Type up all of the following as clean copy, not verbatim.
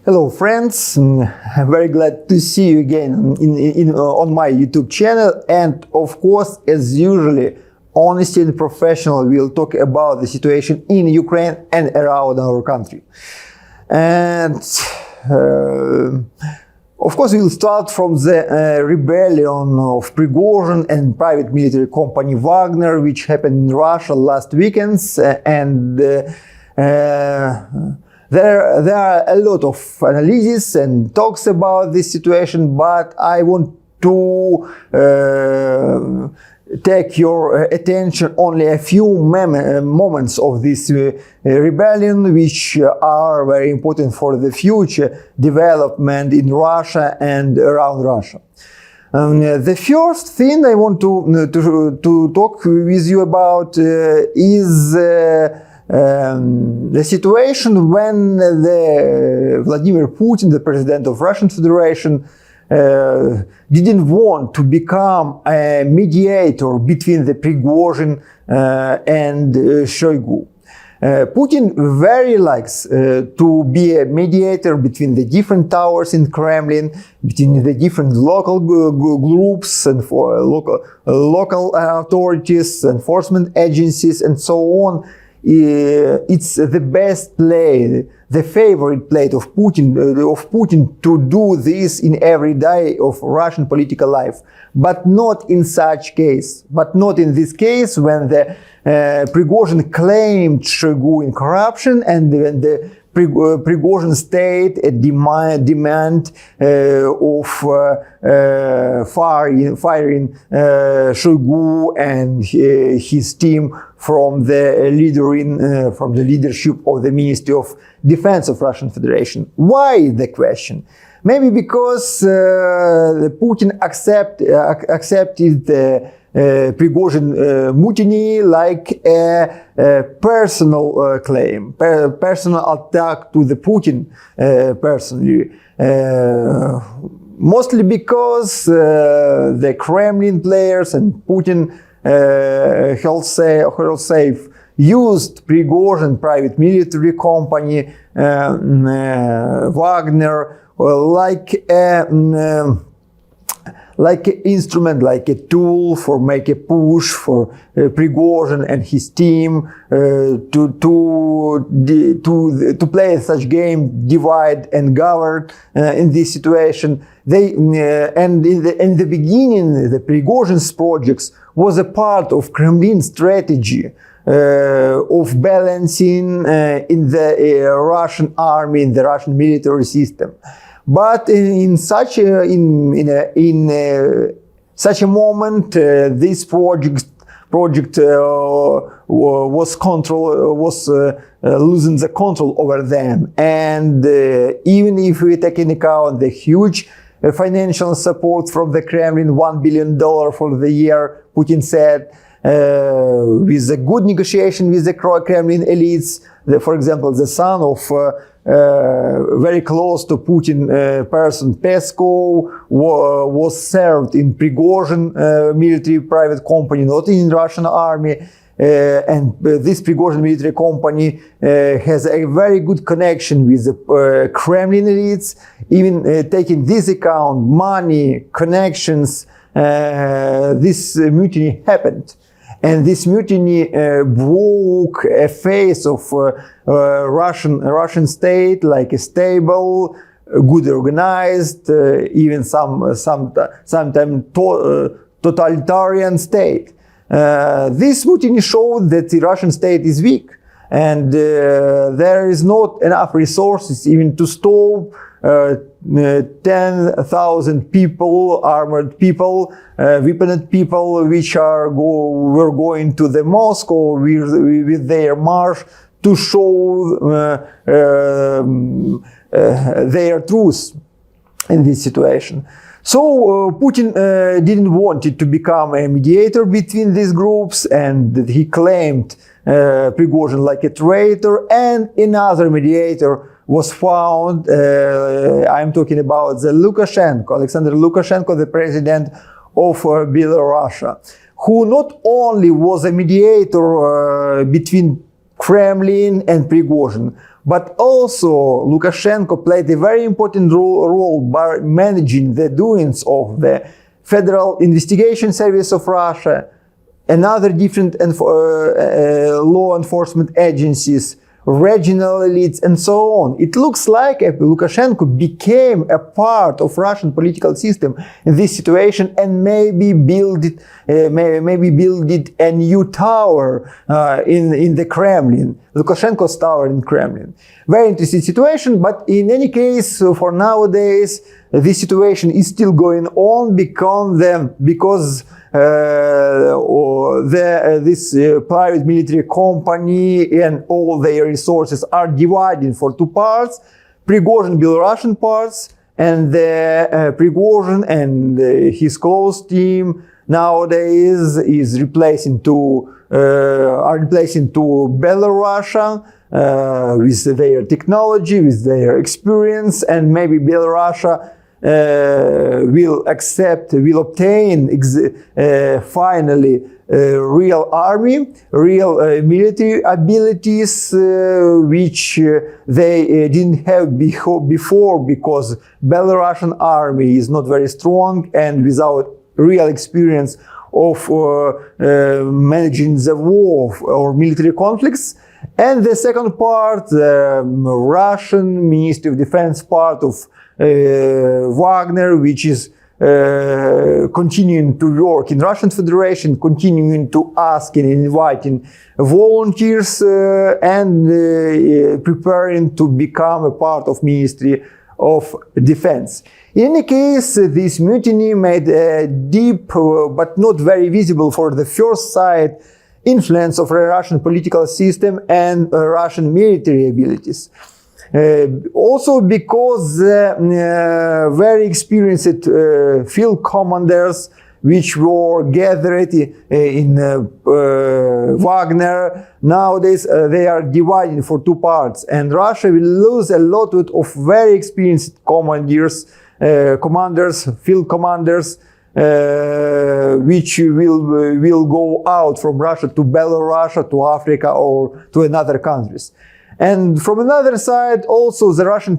Hello friends, I'm very glad to see you again on my YouTube channel, and of course, as usually, honestly and professional, we'll talk about the situation in Ukraine and around our country. And of course, we'll start from the rebellion of Prigozhin and private military company Wagner, which happened in Russia last weekends, and there are a lot of analyses and talks about this situation, but I want to take your attention only a few moments of this rebellion, which are very important for the future development in Russia and around Russia. The first thing I want to talk with you about is the situation when Vladimir Putin, the president of Russian Federation, didn't want to become a mediator between the Prigozhin and Shoigu. Putin very likes to be a mediator between the different towers in Kremlin, between the different local groups and for local authorities, enforcement agencies, and so on. It's the best play, the favorite play of Putin to do this in every day of Russian political life, but not in such case, but not in this case when the Prigozhin claimed Shoigu in corruption, and when the Prigozhin state a demand of firing Shoigu and his team from the leadership of the Ministry of Defense of Russian Federation. Why the question? Maybe because Putin accepted the Prigozhin mutiny like a personal claim, personal attack to the Putin personally. Mostly because the Kremlin players and Putin himself used Prigozhin private military company Wagner like an instrument, like a tool for make a push for Prigozhin and his team to play such game, divide and govern in this situation. And in the beginning, the Prigozhin's projects was a part of Kremlin strategy of balancing in the Russian army, in the Russian military system. But in such a moment, this project was losing the control over them. And even if we take into account the huge financial support from the Kremlin, $1 billion for the year, Putin said, with a good negotiation with the Kremlin elites, for example, the son of very close to Putin person Peskov was served in Prigozhin military private company, not in Russian army. And this Prigozhin military company has a very good connection with the Kremlin elites. Even taking this account, money, connections, this mutiny happened. And this mutiny broke a face of Russian state, like a stable, good organized, even sometimes totalitarian state. This mutiny showed that the Russian state is weak, and there is not enough resources even to stop 10,000 people, armored people, weaponed people, which were going to the Moscow with their march to show their truth in this situation. So Putin didn't want it to become a mediator between these groups, and he claimed Prigozhin like a traitor, and another mediator was found. I'm talking about the Alexander Lukashenko, the president of Belarus, who not only was a mediator between Kremlin and Prigozhin, but also Lukashenko played a very important role by managing the doings of the Federal Investigation Service of Russia and other different law enforcement agencies, regional elites, and so on. It looks like Lukashenko became a part of Russian political system in this situation and maybe built a new tower in the Kremlin, Lukashenko's tower in Kremlin. Very interesting situation, but in any case, for nowadays, this situation is still going on because this private military company and all their resources are divided for two parts: Prigozhin Belarusian parts, and Prigozhin and his close team nowadays are replacing to Belarusian with their technology, with their experience, and maybe Belarusian will obtain finally real army, real military abilities, which they didn't have before, because Belarusian army is not very strong and without real experience of managing the war or military conflicts. And the second part, Russian Ministry of Defense part of Wagner, which is continuing to work in Russian Federation, continuing to ask and inviting volunteers and preparing to become a part of Ministry of Defense. In any case, this mutiny made a deep but not very visible for the first sight influence of the Russian political system and Russian military abilities. Also because very experienced field commanders which were gathered in Wagner, nowadays they are divided for two parts, and Russia will lose a lot of very experienced commanders, field commanders, which will go out from Russia to Belarus, to Africa, or to another countries. And from another side, also the Russian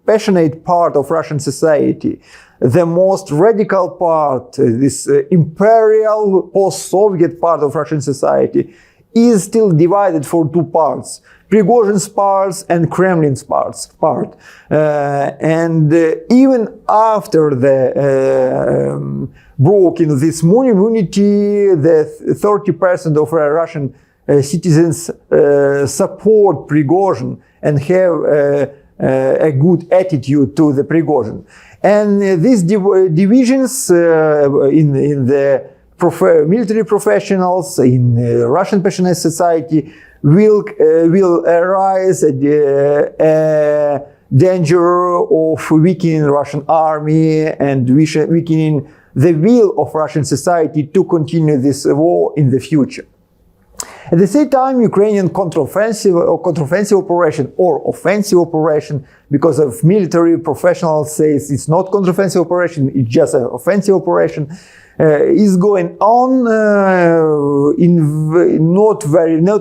passionate part of Russian society, the most radical part, this imperial post-Soviet part of Russian society, is still divided for two parts: Prigozhin's parts and Kremlin's part. And even after the broken this unity, the 30% of Russian citizens support Prigozhin and have a good attitude to the Prigozhin. And these divisions in the military professionals, in Russian passionate society, will arise a danger of weakening Russian army and weakening the will of Russian society to continue this war in the future. At the same time, Ukrainian counteroffensive operation or offensive operation, because of military professionals say it's not counteroffensive operation, it's just an offensive operation, is going on not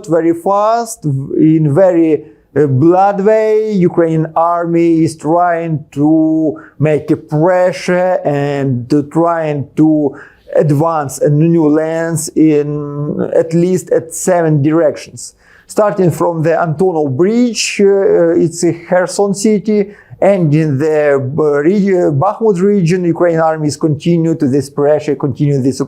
very fast, in very blood way. Ukrainian army is trying to make a pressure and trying to advance a new lands in at least 7 directions. Starting from the Antonov Bridge, it's a Kherson city, and in the Bakhmut region, Ukrainian armies continue to this pressure, continue these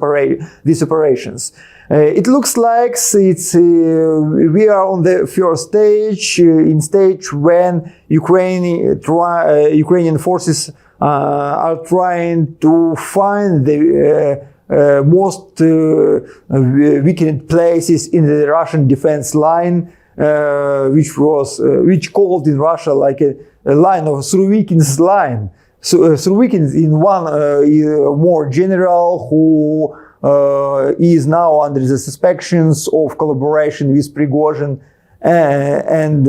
operations. It looks like we are on the first stage, in stage when Ukrainian forces are trying to find the most weakened places in the Russian defense line, which called in Russia like a line of Surovikin's line. So Surovikin is one more general who is now under the suspicions of collaboration with Prigozhin, and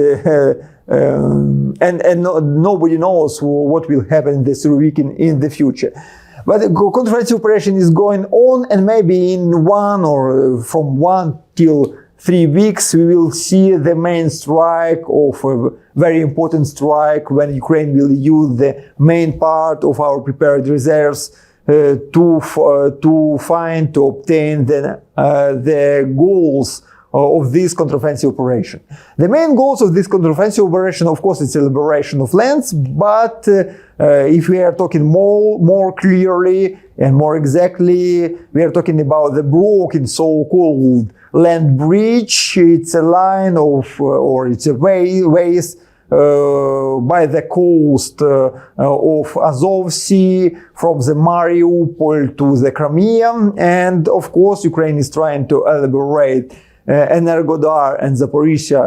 nobody knows what will happen in the Surovikin in the future. But the counteroffensive operation is going on, and maybe in from 1 till 3 weeks we will see the main strike of a very important strike when Ukraine will use the main part of our prepared reserves to obtain the goals of this counteroffensive operation. The main goals of this counteroffensive operation, of course, it's a liberation of lands, but if we are talking more clearly and more exactly, we are talking about the broken so-called land bridge. It's a line of, or it's a ways by the coast of Azov Sea from the Mariupol to the Crimea, and of course Ukraine is trying to liberate Energodar and Zaporizhia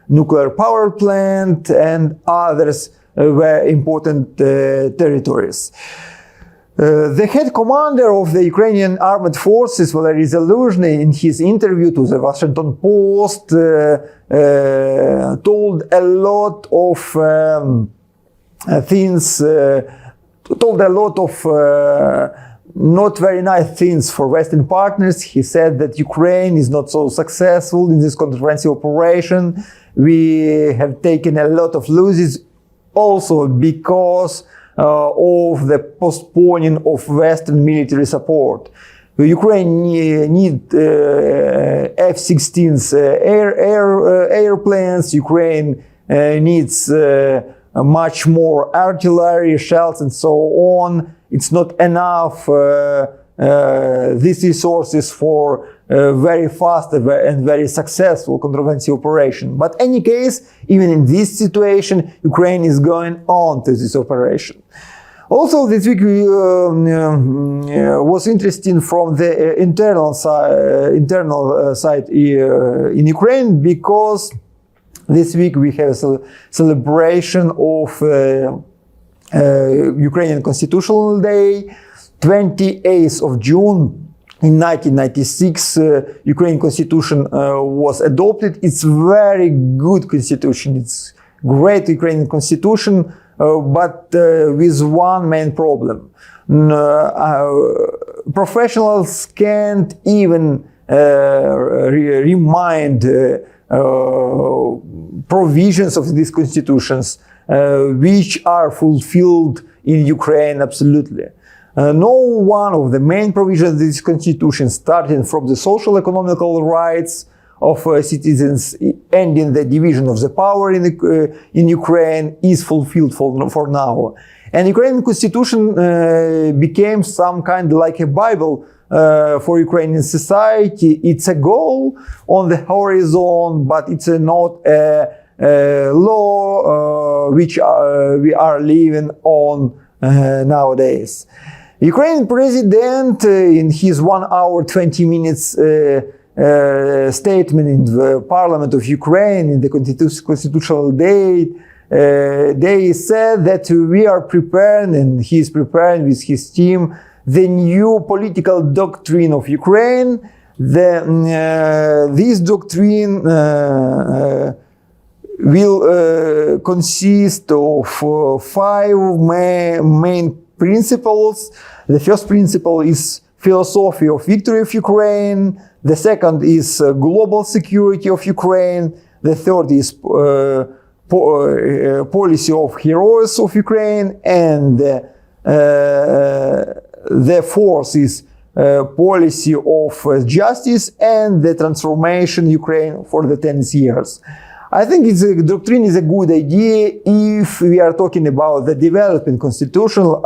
nuclear power plant and others were important territories. The head commander of the Ukrainian armed forces, Valery Zaluzhny, in his interview to the Washington Post, told a lot of things, told a lot of not very nice things for Western partners. He said that Ukraine is not so successful in this counteroffensive operation. We have taken a lot of losses also because of the postponing of Western military support. Ukraine needs F-16s airplanes. Ukraine needs much more artillery, shells, and so on. It's not enough these resources for very fast and very successful counteroffensive operation. But in any case, even in this situation, Ukraine is going on to this operation. Also, this week was interesting from the internal side in Ukraine, because this week we have a celebration of Ukrainian Constitutional Day. 28th of June in 1996, Ukrainian Constitution was adopted. It's very good Constitution. It's great Ukrainian Constitution, but with one main problem. Professionals can't even remind provisions of these constitutions which are fulfilled in Ukraine absolutely. No one of the main provisions of this constitution, starting from the social economical rights of citizens, ending the division of the power in Ukraine, is fulfilled for now. And Ukrainian constitution became some kind like a Bible for Ukrainian society. It's a goal on the horizon, but it's not a law which we are living on nowadays. Ukrainian president, in his 1 hour 20 minutes statement in the Parliament of Ukraine in the Constitutional Day, they said that we are preparing, and he is preparing with his team, the new political doctrine of Ukraine. This doctrine will consist of 5 main principles. The first principle is philosophy of victory of Ukraine. The second is global security of Ukraine. The third is policy of heroes of Ukraine. And the fourth is policy of justice and the transformation Ukraine for the 10 years. I think doctrine is a good idea if we are talking about the developing constitutional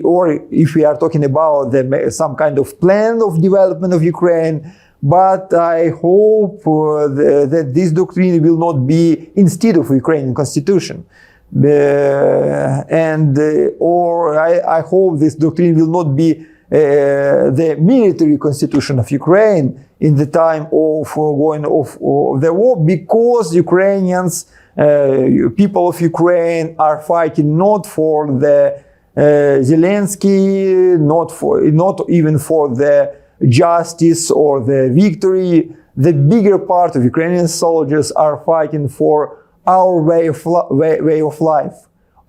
or if we are talking about some kind of plan of development of Ukraine. But I hope that this doctrine will not be instead of Ukrainian constitution. I hope this doctrine will not be the military constitution of Ukraine in the time of going off the war, because Ukrainians, people of Ukraine, are fighting not for the Zelensky, not even for the justice or the victory. The bigger part of Ukrainian soldiers are fighting for our way of life,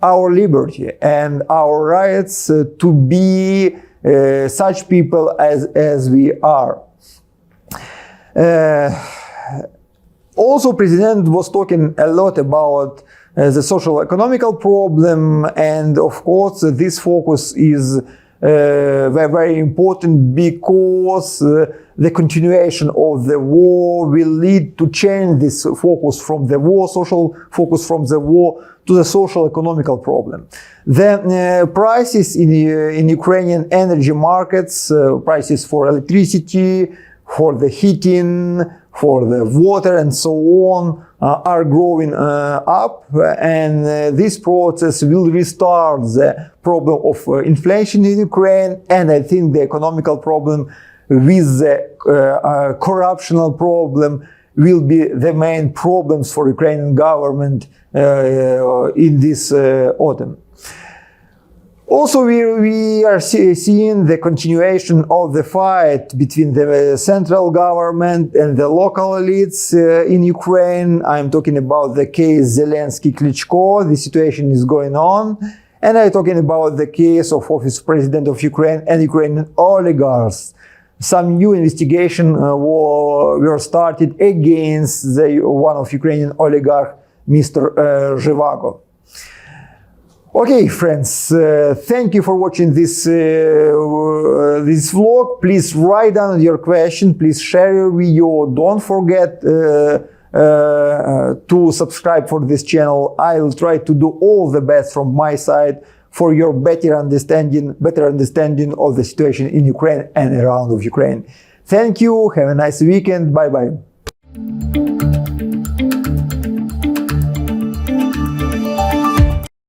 our liberty and our rights to be such people as we are. Also, President was talking a lot about the social economical problem, and of course this focus is very important because the continuation of the war will lead to change this focus from the war, social focus from the war, to the social economical problem. The prices in Ukrainian energy markets, prices for electricity, for the heating, for the water and so on, are growing up, and this process will restart the problem of inflation in Ukraine, and I think the economical problem with the corruptional problem will be the main problems for Ukrainian government in this autumn. Also, we are seeing the continuation of the fight between the central government and the local elites in Ukraine. I'm talking about the case Zelensky-Klitschko. The situation is going on. And I'm talking about the case of Office of President of Ukraine and Ukrainian oligarchs. Some new investigation were started against one of Ukrainian oligarch, Mr. Zhivago. Okay, friends, thank you for watching this vlog. Please write down your question. Please share your video. Don't forget to subscribe for this channel. I will try to do all the best from my side for your better understanding of the situation in Ukraine and around of Ukraine. Thank you. Have a nice weekend. Bye-bye.